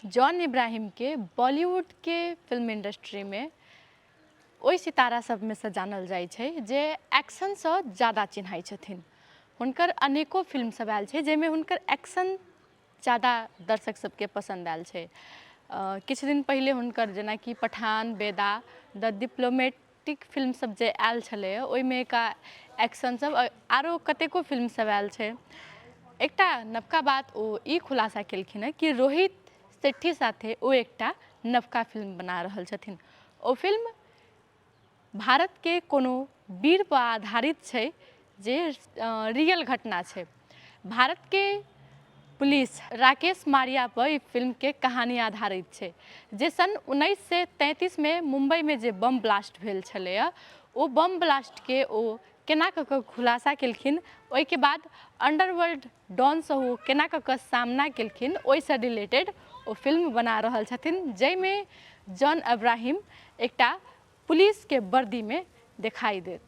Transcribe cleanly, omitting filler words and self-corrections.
John Ibrahim के बॉलीवुड के film industry में ओहि सितारा सब में से जानल जाइ छै जे एक्शन से ज़्यादा चिन्हाई छथिन। हुनकर अनेको फिल्म सब आयल छै जेमे हुनकर एक्शन ज़्यादा दर्शक सबके पसंद आयल छै। किछु दिन पहले हुनकर जेनाकि पठान, बेदा, द डिप्लोमेटिक फिल्म सब जे आयल छलै ओहिमे का एक्शन सब आरो कतेको फिल्म सब आयल छै। एकटा नवका बात ओ ई खुलासा केलखिन कि रोहित शेट्टी साथे ओ एकटा नवका फिल्म बना रहल छथिन। ओ फिल्म भारत के कोनो वीर पर आधारित छै जे रियल घटना छै। भारत के पुलिस राकेश मारिया पर ई फिल्म के कहानी आधारित छै जे सन 1933 में मुंबई में जे बम ब्लास्ट भेल छलैया ओ बम ब्लास्ट के ओ केना कऽ खुलासा केलखिन, ओहिके बाद अंडरवर्ल्ड डॉन से ओ केना कऽ सामना केलखिन, ओहिसँ रिलेटेड ओ फिल्म बना रहल छथिन जाहिमे जॉन इब्राहिम एकटा पुलिस के वर्दी में दिखाई देत।